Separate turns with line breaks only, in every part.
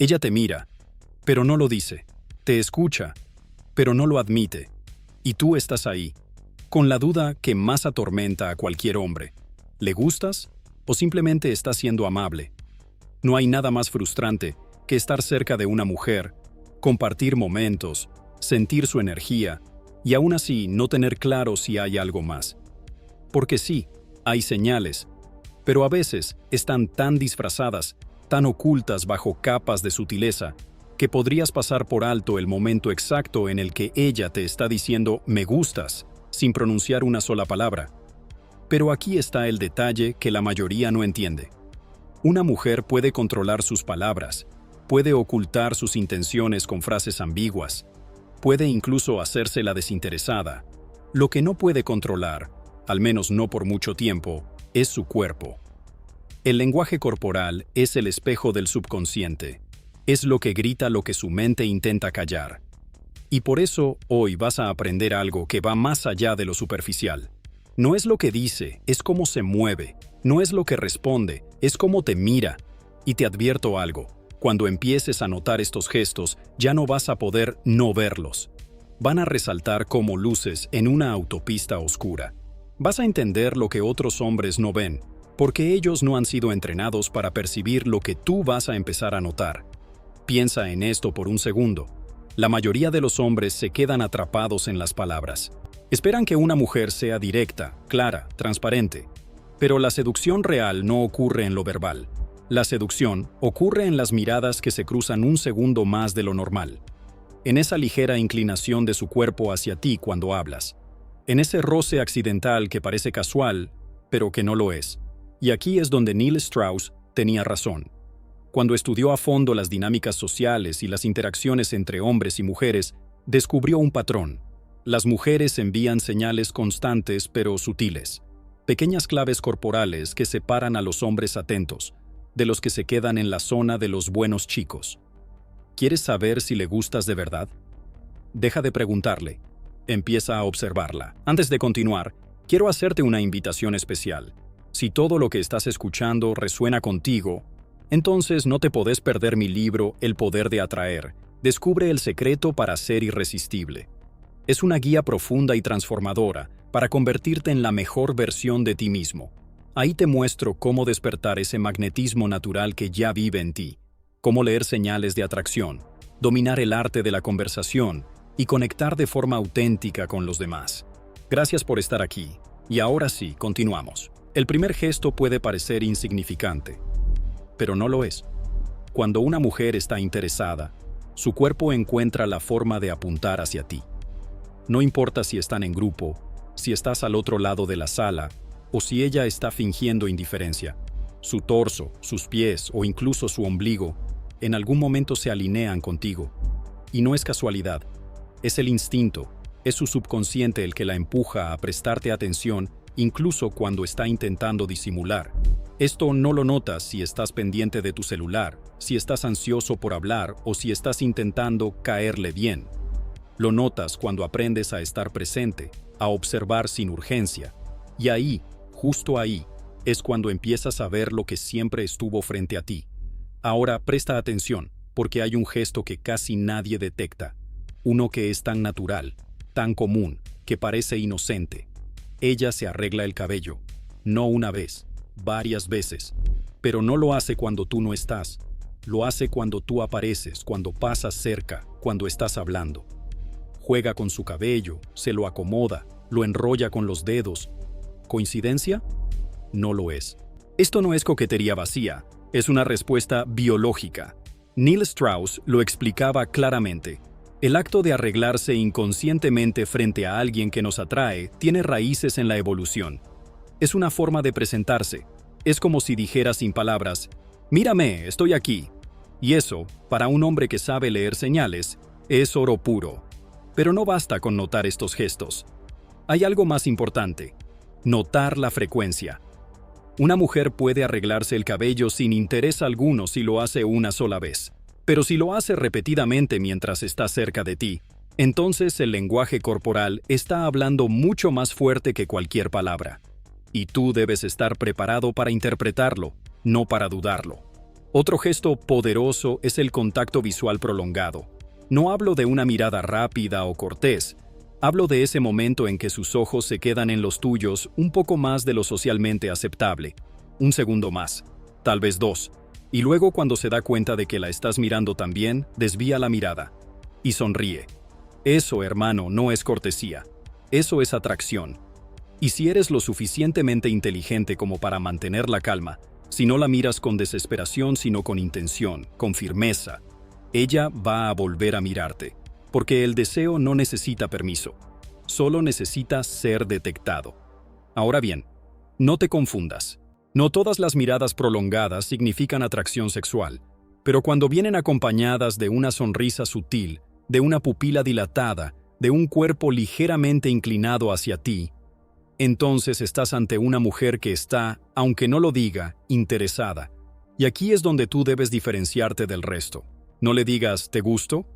Ella te mira, pero no lo dice. Te escucha, pero no lo admite. Y tú estás ahí, con la duda que más atormenta a cualquier hombre. ¿Le gustas o simplemente estás siendo amable? No hay nada más frustrante que estar cerca de una mujer, compartir momentos, sentir su energía y aún así no tener claro si hay algo más. Porque sí, hay señales, pero a veces están tan disfrazadas, tan ocultas bajo capas de sutileza, que podrías pasar por alto el momento exacto en el que ella te está diciendo «me gustas», sin pronunciar una sola palabra. Pero aquí está el detalle que la mayoría no entiende. Una mujer puede controlar sus palabras, puede ocultar sus intenciones con frases ambiguas, puede incluso hacerse la desinteresada. Lo que no puede controlar, al menos no por mucho tiempo, es su cuerpo. El lenguaje corporal es el espejo del subconsciente. Es lo que grita lo que su mente intenta callar. Y por eso hoy vas a aprender algo que va más allá de lo superficial. No es lo que dice, es cómo se mueve. No es lo que responde, es cómo te mira. Y te advierto algo, cuando empieces a notar estos gestos, ya no vas a poder no verlos. Van a resaltar como luces en una autopista oscura. Vas a entender lo que otros hombres no ven, porque ellos no han sido entrenados para percibir lo que tú vas a empezar a notar. Piensa en esto por un segundo. La mayoría de los hombres se quedan atrapados en las palabras. Esperan que una mujer sea directa, clara, transparente. Pero la seducción real no ocurre en lo verbal. La seducción ocurre en las miradas que se cruzan un segundo más de lo normal. En esa ligera inclinación de su cuerpo hacia ti cuando hablas. En ese roce accidental que parece casual, pero que no lo es. Y aquí es donde Neil Strauss tenía razón. Cuando estudió a fondo las dinámicas sociales y las interacciones entre hombres y mujeres, descubrió un patrón. Las mujeres envían señales constantes pero sutiles, pequeñas claves corporales que separan a los hombres atentos, de los que se quedan en la zona de los buenos chicos. ¿Quieres saber si le gustas de verdad? Deja de preguntarle. Empieza a observarla. Antes de continuar, quiero hacerte una invitación especial. Si todo lo que estás escuchando resuena contigo, entonces no te podés perder mi libro El poder de atraer. Descubre el secreto para ser irresistible. Es una guía profunda y transformadora para convertirte en la mejor versión de ti mismo. Ahí te muestro cómo despertar ese magnetismo natural que ya vive en ti, cómo leer señales de atracción, dominar el arte de la conversación y conectar de forma auténtica con los demás. Gracias por estar aquí. Y ahora sí, continuamos. El primer gesto puede parecer insignificante, pero no lo es. Cuando una mujer está interesada, su cuerpo encuentra la forma de apuntar hacia ti. No importa si están en grupo, si estás al otro lado de la sala, o si ella está fingiendo indiferencia. Su torso, sus pies o incluso su ombligo, en algún momento se alinean contigo. Y no es casualidad, es el instinto, es su subconsciente el que la empuja a prestarte atención incluso cuando está intentando disimular. Esto no lo notas si estás pendiente de tu celular, si estás ansioso por hablar o si estás intentando caerle bien. Lo notas cuando aprendes a estar presente, a observar sin urgencia. Y ahí, justo ahí, es cuando empiezas a ver lo que siempre estuvo frente a ti. Ahora presta atención, porque hay un gesto que casi nadie detecta. Uno que es tan natural, tan común, que parece inocente. Ella se arregla el cabello, no una vez, varias veces. Pero no lo hace cuando tú no estás. Lo hace cuando tú apareces, cuando pasas cerca, cuando estás hablando. Juega con su cabello, se lo acomoda, lo enrolla con los dedos. ¿Coincidencia? No lo es. Esto no es coquetería vacía, es una respuesta biológica. Neil Strauss lo explicaba claramente. El acto de arreglarse inconscientemente frente a alguien que nos atrae tiene raíces en la evolución. Es una forma de presentarse. Es como si dijera sin palabras, «Mírame, estoy aquí». Y eso, para un hombre que sabe leer señales, es oro puro. Pero no basta con notar estos gestos. Hay algo más importante: notar la frecuencia. Una mujer puede arreglarse el cabello sin interés alguno si lo hace una sola vez. Pero si lo hace repetidamente mientras está cerca de ti, entonces el lenguaje corporal está hablando mucho más fuerte que cualquier palabra. Y tú debes estar preparado para interpretarlo, no para dudarlo. Otro gesto poderoso es el contacto visual prolongado. No hablo de una mirada rápida o cortés. Hablo de ese momento en que sus ojos se quedan en los tuyos un poco más de lo socialmente aceptable. Un segundo más, tal vez dos. Y luego, cuando se da cuenta de que la estás mirando también, desvía la mirada y sonríe. Eso, hermano, no es cortesía. Eso es atracción. Y si eres lo suficientemente inteligente como para mantener la calma, si no la miras con desesperación sino con intención, con firmeza, ella va a volver a mirarte, porque el deseo no necesita permiso, solo necesita ser detectado. Ahora bien, no te confundas. No todas las miradas prolongadas significan atracción sexual, pero cuando vienen acompañadas de una sonrisa sutil, de una pupila dilatada, de un cuerpo ligeramente inclinado hacia ti, entonces estás ante una mujer que está, aunque no lo diga, interesada. Y aquí es donde tú debes diferenciarte del resto. No le digas «¿te gusto?».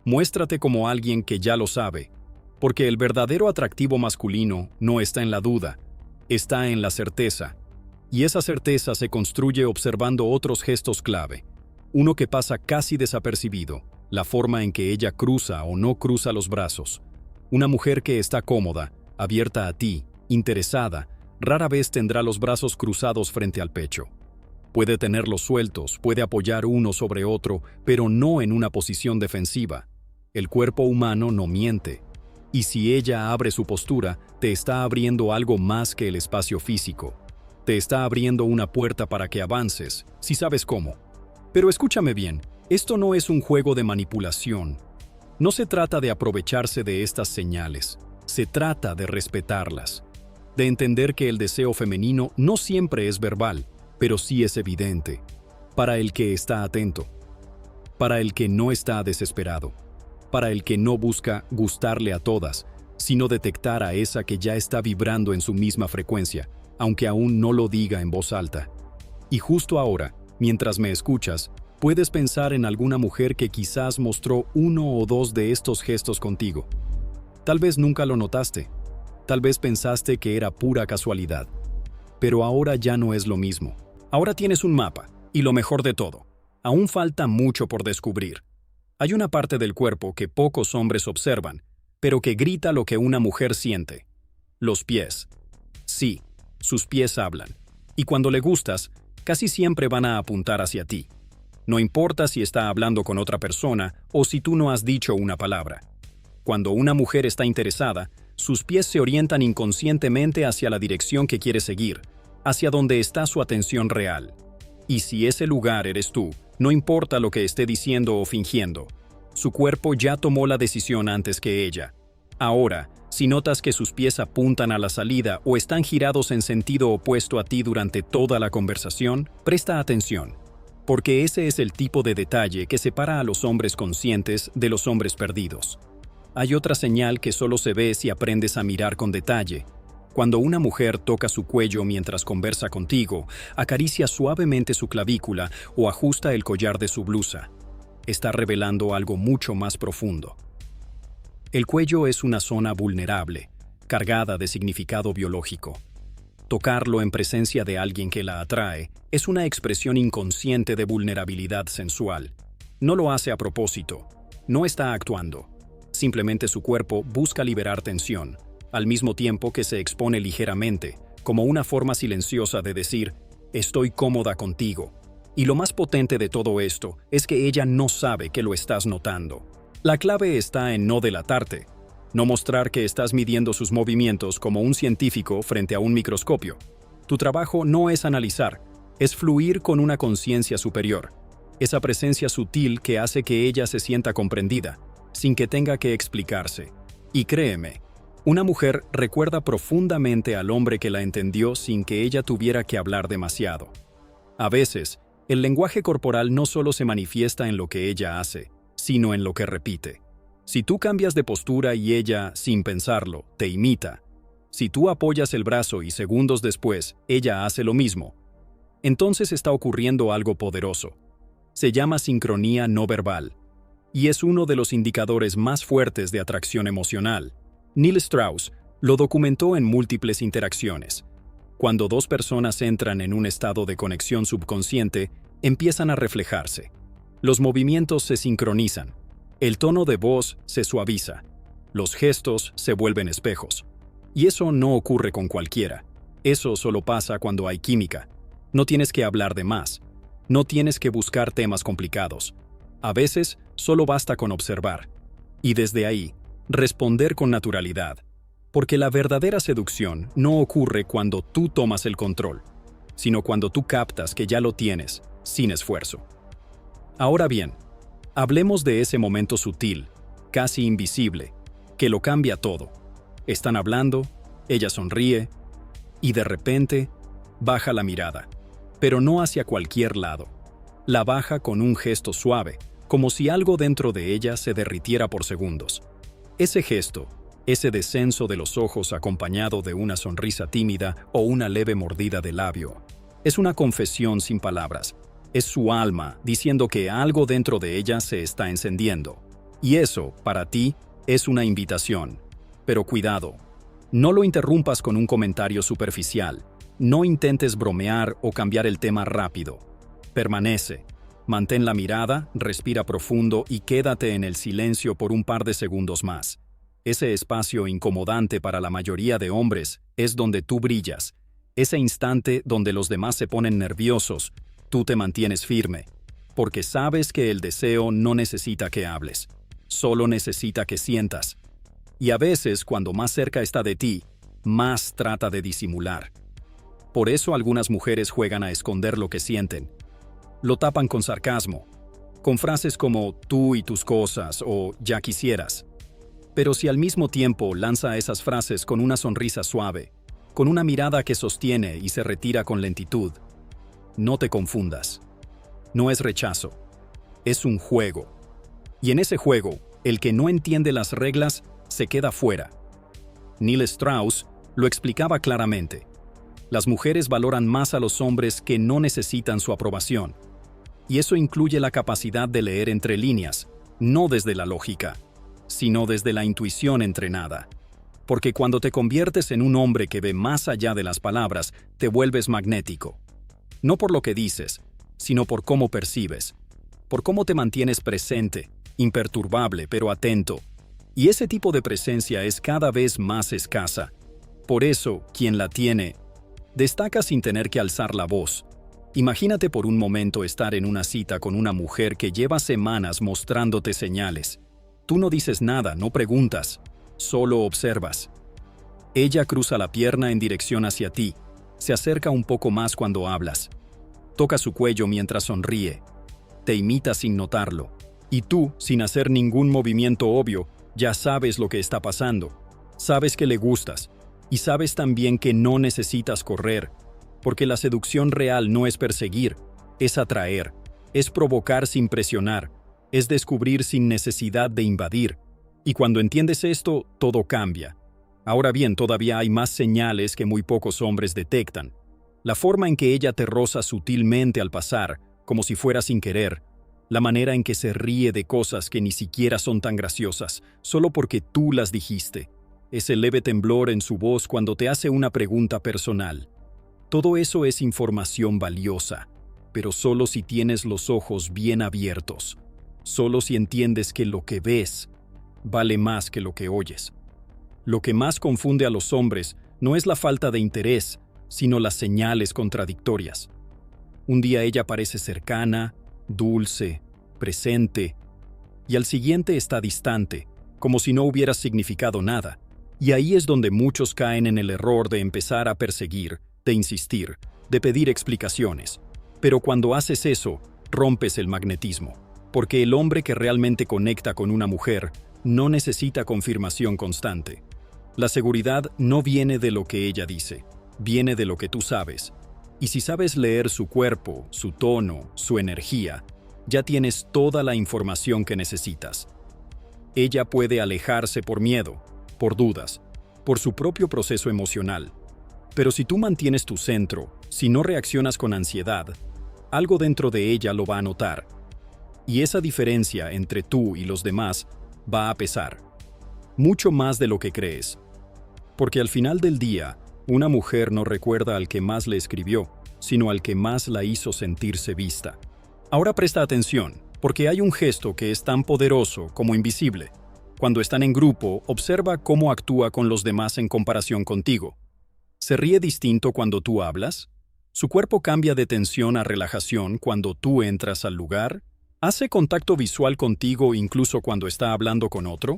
Muéstrate como alguien que ya lo sabe, porque el verdadero atractivo masculino no está en la duda, está en la certeza. Y esa certeza se construye observando otros gestos clave. Uno que pasa casi desapercibido, la forma en que ella cruza o no cruza los brazos. Una mujer que está cómoda, abierta a ti, interesada, rara vez tendrá los brazos cruzados frente al pecho. Puede tenerlos sueltos, puede apoyar uno sobre otro, pero no en una posición defensiva. El cuerpo humano no miente. Y si ella abre su postura, te está abriendo algo más que el espacio físico. Te está abriendo una puerta para que avances, si sabes cómo. Pero escúchame bien, esto no es un juego de manipulación. No se trata de aprovecharse de estas señales. Se trata de respetarlas. De entender que el deseo femenino no siempre es verbal, pero sí es evidente, para el que está atento, para el que no está desesperado, para el que no busca gustarle a todas, sino detectar a esa que ya está vibrando en su misma frecuencia, aunque aún no lo diga en voz alta. Y justo ahora, mientras me escuchas, puedes pensar en alguna mujer que quizás mostró uno o dos de estos gestos contigo. Tal vez nunca lo notaste. Tal vez pensaste que era pura casualidad, pero ahora ya no es lo mismo. Ahora tienes un mapa, y lo mejor de todo, aún falta mucho por descubrir. Hay una parte del cuerpo que pocos hombres observan, pero que grita lo que una mujer siente. Los pies. Sí, sus pies hablan, y cuando le gustas, casi siempre van a apuntar hacia ti. No importa si está hablando con otra persona o si tú no has dicho una palabra. Cuando una mujer está interesada, sus pies se orientan inconscientemente hacia la dirección que quiere seguir, hacia donde está su atención real. Y si ese lugar eres tú, no importa lo que esté diciendo o fingiendo, su cuerpo ya tomó la decisión antes que ella. Ahora, si notas que sus pies apuntan a la salida o están girados en sentido opuesto a ti durante toda la conversación, presta atención, porque ese es el tipo de detalle que separa a los hombres conscientes de los hombres perdidos. Hay otra señal que solo se ve si aprendes a mirar con detalle. Cuando una mujer toca su cuello mientras conversa contigo, acaricia suavemente su clavícula o ajusta el collar de su blusa, está revelando algo mucho más profundo. El cuello es una zona vulnerable, cargada de significado biológico. Tocarlo en presencia de alguien que la atrae es una expresión inconsciente de vulnerabilidad sensual. No lo hace a propósito, no está actuando. Simplemente su cuerpo busca liberar tensión, al mismo tiempo que se expone ligeramente, como una forma silenciosa de decir, estoy cómoda contigo. Y lo más potente de todo esto es que ella no sabe que lo estás notando. La clave está en no delatarte, no mostrar que estás midiendo sus movimientos como un científico frente a un microscopio. Tu trabajo no es analizar, es fluir con una conciencia superior, esa presencia sutil que hace que ella se sienta comprendida, sin que tenga que explicarse. Y créeme, una mujer recuerda profundamente al hombre que la entendió sin que ella tuviera que hablar demasiado. A veces, el lenguaje corporal no solo se manifiesta en lo que ella hace, sino en lo que repite. Si tú cambias de postura y ella, sin pensarlo, te imita, si tú apoyas el brazo y segundos después ella hace lo mismo, entonces está ocurriendo algo poderoso. Se llama sincronía no verbal, y es uno de los indicadores más fuertes de atracción emocional. Neil Strauss lo documentó en múltiples interacciones. Cuando dos personas entran en un estado de conexión subconsciente, empiezan a reflejarse. Los movimientos se sincronizan. El tono de voz se suaviza. Los gestos se vuelven espejos. Y eso no ocurre con cualquiera. Eso solo pasa cuando hay química. No tienes que hablar de más. No tienes que buscar temas complicados. A veces, solo basta con observar. Y desde ahí, responder con naturalidad. Porque la verdadera seducción no ocurre cuando tú tomas el control, sino cuando tú captas que ya lo tienes, sin esfuerzo. Ahora bien, hablemos de ese momento sutil, casi invisible, que lo cambia todo. Están hablando, ella sonríe, y de repente, baja la mirada, pero no hacia cualquier lado. La baja con un gesto suave, como si algo dentro de ella se derritiera por segundos. Ese gesto, ese descenso de los ojos acompañado de una sonrisa tímida o una leve mordida de labio, es una confesión sin palabras. Es su alma diciendo que algo dentro de ella se está encendiendo. Y eso, para ti, es una invitación. Pero cuidado, no lo interrumpas con un comentario superficial. No intentes bromear o cambiar el tema rápido. Permanece. Mantén la mirada, respira profundo y quédate en el silencio por un par de segundos más. Ese espacio incomodante para la mayoría de hombres es donde tú brillas. Ese instante donde los demás se ponen nerviosos, tú te mantienes firme, porque sabes que el deseo no necesita que hables, solo necesita que sientas. Y a veces, cuando más cerca está de ti, más trata de disimular. Por eso algunas mujeres juegan a esconder lo que sienten. Lo tapan con sarcasmo, con frases como tú y tus cosas o ya quisieras. Pero si al mismo tiempo lanza esas frases con una sonrisa suave, con una mirada que sostiene y se retira con lentitud, no te confundas. No es rechazo, es un juego. Y en ese juego, el que no entiende las reglas se queda fuera. Neil Strauss lo explicaba claramente. Las mujeres valoran más a los hombres que no necesitan su aprobación. Y eso incluye la capacidad de leer entre líneas, no desde la lógica, sino desde la intuición entrenada. Porque cuando te conviertes en un hombre que ve más allá de las palabras, te vuelves magnético. No por lo que dices, sino por cómo percibes, por cómo te mantienes presente, imperturbable pero atento. Y ese tipo de presencia es cada vez más escasa. Por eso, quien la tiene, destaca sin tener que alzar la voz. Imagínate por un momento estar en una cita con una mujer que lleva semanas mostrándote señales. Tú no dices nada, no preguntas, solo observas. Ella cruza la pierna en dirección hacia ti, se acerca un poco más cuando hablas. Toca su cuello mientras sonríe. Te imita sin notarlo. Y tú, sin hacer ningún movimiento obvio, ya sabes lo que está pasando. Sabes que le gustas. Y sabes también que no necesitas correr, porque la seducción real no es perseguir, es atraer, es provocar sin presionar, es descubrir sin necesidad de invadir. Y cuando entiendes esto, todo cambia. Ahora bien, todavía hay más señales que muy pocos hombres detectan. La forma en que ella te roza sutilmente al pasar, como si fuera sin querer. La manera en que se ríe de cosas que ni siquiera son tan graciosas, solo porque tú las dijiste. Ese leve temblor en su voz cuando te hace una pregunta personal. Todo eso es información valiosa, pero solo si tienes los ojos bien abiertos. Solo si entiendes que lo que ves vale más que lo que oyes. Lo que más confunde a los hombres no es la falta de interés, sino las señales contradictorias. Un día ella parece cercana, dulce, presente, y al siguiente está distante, como si no hubiera significado nada. Y ahí es donde muchos caen en el error de empezar a perseguir, de insistir, de pedir explicaciones. Pero cuando haces eso, rompes el magnetismo, porque el hombre que realmente conecta con una mujer no necesita confirmación constante. La seguridad no viene de lo que ella dice, viene de lo que tú sabes. Y si sabes leer su cuerpo, su tono, su energía, ya tienes toda la información que necesitas. Ella puede alejarse por miedo, por dudas, por su propio proceso emocional. Pero si tú mantienes tu centro, si no reaccionas con ansiedad, algo dentro de ella lo va a notar. Y esa diferencia entre tú y los demás va a pesar. Mucho más de lo que crees. Porque al final del día, una mujer no recuerda al que más le escribió, sino al que más la hizo sentirse vista. Ahora presta atención, porque hay un gesto que es tan poderoso como invisible. Cuando están en grupo, observa cómo actúa con los demás en comparación contigo. ¿Se ríe distinto cuando tú hablas? ¿Su cuerpo cambia de tensión a relajación cuando tú entras al lugar? ¿Hace contacto visual contigo incluso cuando está hablando con otro?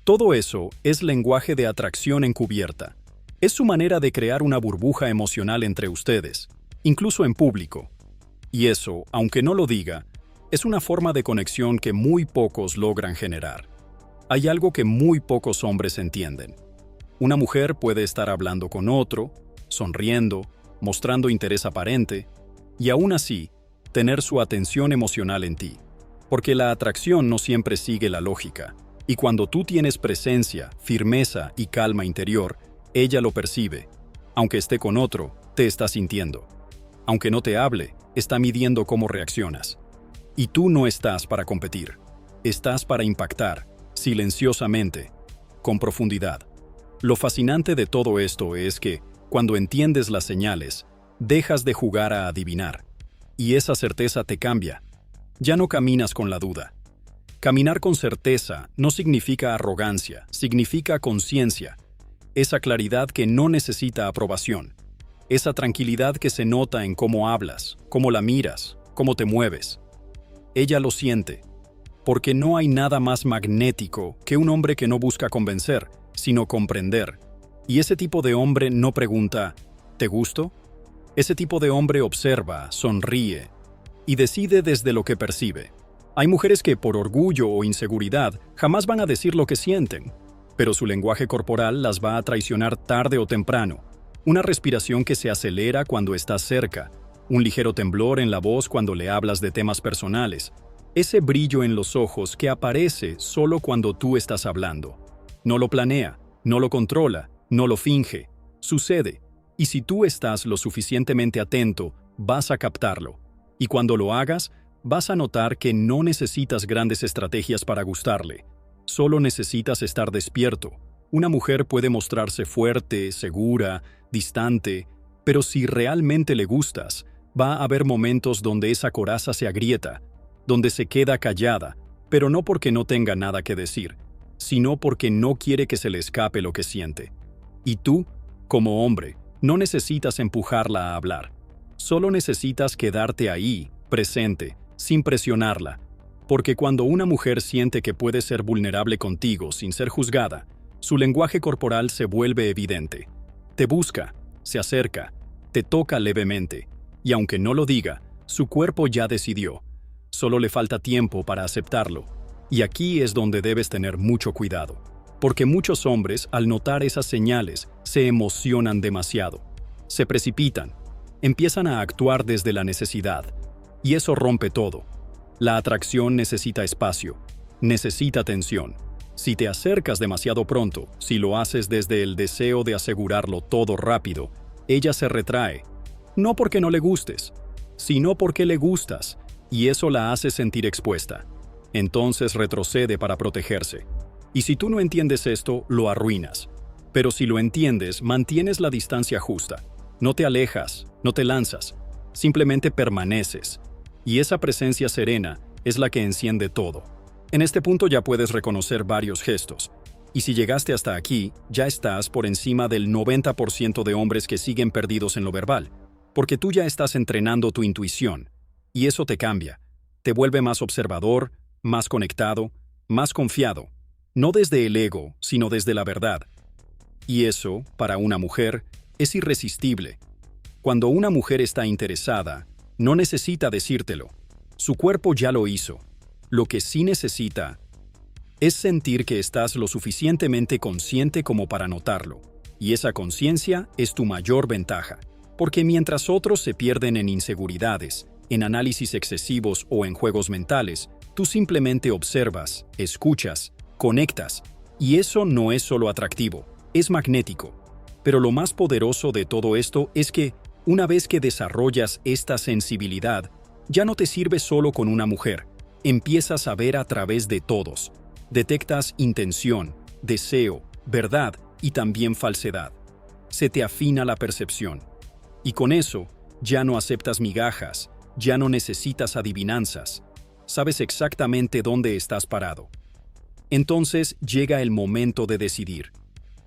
Todo eso es lenguaje de atracción encubierta. Es su manera de crear una burbuja emocional entre ustedes, incluso en público. Y eso, aunque no lo diga, es una forma de conexión que muy pocos logran generar. Hay algo que muy pocos hombres entienden. Una mujer puede estar hablando con otro, sonriendo, mostrando interés aparente, y aún así, tener su atención emocional en ti. Porque la atracción no siempre sigue la lógica, y cuando tú tienes presencia, firmeza y calma interior, ella lo percibe. Aunque esté con otro, te está sintiendo. Aunque no te hable, está midiendo cómo reaccionas. Y tú no estás para competir. Estás para impactar, silenciosamente, con profundidad. Lo fascinante de todo esto es que, cuando entiendes las señales, dejas de jugar a adivinar. Y esa certeza te cambia. Ya no caminas con la duda. Caminar con certeza no significa arrogancia, significa conciencia. Esa claridad que no necesita aprobación. Esa tranquilidad que se nota en cómo hablas, cómo la miras, cómo te mueves. Ella lo siente. Porque no hay nada más magnético que un hombre que no busca convencer, sino comprender. Y ese tipo de hombre no pregunta, ¿te gusto? Ese tipo de hombre observa, sonríe y decide desde lo que percibe. Hay mujeres que por orgullo o inseguridad jamás van a decir lo que sienten, pero su lenguaje corporal las va a traicionar tarde o temprano. Una respiración que se acelera cuando estás cerca, un ligero temblor en la voz cuando le hablas de temas personales, ese brillo en los ojos que aparece solo cuando tú estás hablando. No lo planea, no lo controla, no lo finge. Sucede. Y si tú estás lo suficientemente atento, vas a captarlo. Y cuando lo hagas, vas a notar que no necesitas grandes estrategias para gustarle. Solo necesitas estar despierto. Una mujer puede mostrarse fuerte, segura, distante, pero si realmente le gustas, va a haber momentos donde esa coraza se agrieta, donde se queda callada, pero no porque no tenga nada que decir, sino porque no quiere que se le escape lo que siente. Y tú, como hombre, no necesitas empujarla a hablar. Solo necesitas quedarte ahí, presente, sin presionarla. Porque cuando una mujer siente que puede ser vulnerable contigo sin ser juzgada, su lenguaje corporal se vuelve evidente. Te busca, se acerca, te toca levemente, y aunque no lo diga, su cuerpo ya decidió. Solo le falta tiempo para aceptarlo. Y aquí es donde debes tener mucho cuidado. Porque muchos hombres, al notar esas señales, se emocionan demasiado. Se precipitan. Empiezan a actuar desde la necesidad. Y eso rompe todo. La atracción necesita espacio. Necesita atención. Si te acercas demasiado pronto, si lo haces desde el deseo de asegurarlo todo rápido, ella se retrae. No porque no le gustes, sino porque le gustas. Y eso la hace sentir expuesta. Entonces retrocede para protegerse. Y si tú no entiendes esto, lo arruinas. Pero si lo entiendes, mantienes la distancia justa. No te alejas, no te lanzas. Simplemente permaneces. Y esa presencia serena es la que enciende todo. En este punto ya puedes reconocer varios gestos. Y si llegaste hasta aquí, ya estás por encima del 90% de hombres que siguen perdidos en lo verbal. Porque tú ya estás entrenando tu intuición. Y eso te cambia. Te vuelve más observador, más conectado, más confiado. No desde el ego, sino desde la verdad. Y eso, para una mujer, es irresistible. Cuando una mujer está interesada, no necesita decírtelo. Su cuerpo ya lo hizo. Lo que sí necesita es sentir que estás lo suficientemente consciente como para notarlo. Y esa conciencia es tu mayor ventaja. Porque mientras otros se pierden en inseguridades, en análisis excesivos o en juegos mentales, tú simplemente observas, escuchas, conectas, y eso no es solo atractivo, es magnético. Pero lo más poderoso de todo esto es que, una vez que desarrollas esta sensibilidad, ya no te sirve solo con una mujer, empiezas a ver a través de todos. Detectas intención, deseo, verdad y también falsedad. Se te afina la percepción. Y con eso, ya no aceptas migajas, Ya no necesitas adivinanzas. Sabes exactamente dónde estás parado. Entonces llega el momento de decidir.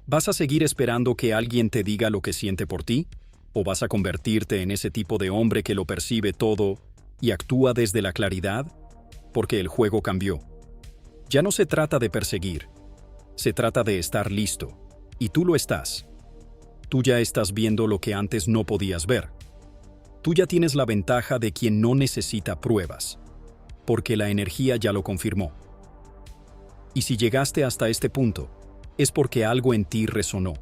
¿Vas a seguir esperando que alguien te diga lo que siente por ti? ¿O vas a convertirte en ese tipo de hombre que lo percibe todo y actúa desde la claridad? Porque el juego cambió. Ya no se trata de perseguir. Se trata de estar listo. Y tú lo estás. Tú ya estás viendo lo que antes no podías ver. Tú ya tienes la ventaja de quien no necesita pruebas, porque la energía ya lo confirmó. Y si llegaste hasta este punto, es porque algo en ti resonó.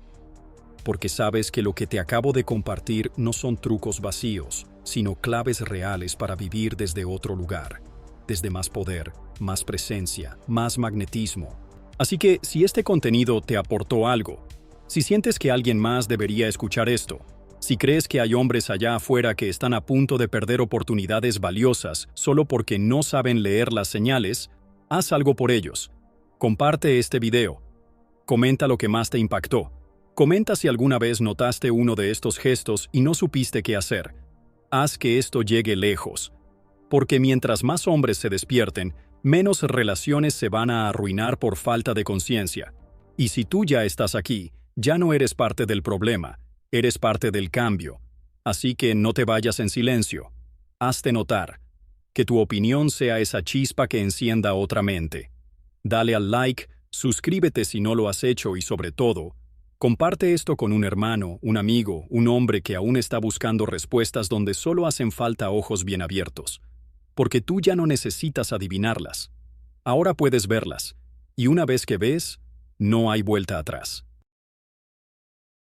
Porque sabes que lo que te acabo de compartir no son trucos vacíos, sino claves reales para vivir desde otro lugar, desde más poder, más presencia, más magnetismo. Así que si este contenido te aportó algo, si sientes que alguien más debería escuchar esto, si crees que hay hombres allá afuera que están a punto de perder oportunidades valiosas solo porque no saben leer las señales, haz algo por ellos. Comparte este video. Comenta lo que más te impactó. Comenta si alguna vez notaste uno de estos gestos y no supiste qué hacer. Haz que esto llegue lejos. Porque mientras más hombres se despierten, menos relaciones se van a arruinar por falta de conciencia. Y si tú ya estás aquí, ya no eres parte del problema, eres parte del cambio. Así que no te vayas en silencio. Hazte notar. Que tu opinión sea esa chispa que encienda otra mente. Dale al like, suscríbete si no lo has hecho y sobre todo, comparte esto con un hermano, un amigo, un hombre que aún está buscando respuestas donde solo hacen falta ojos bien abiertos. Porque tú ya no necesitas adivinarlas. Ahora puedes verlas. Y una vez que ves, no hay vuelta atrás.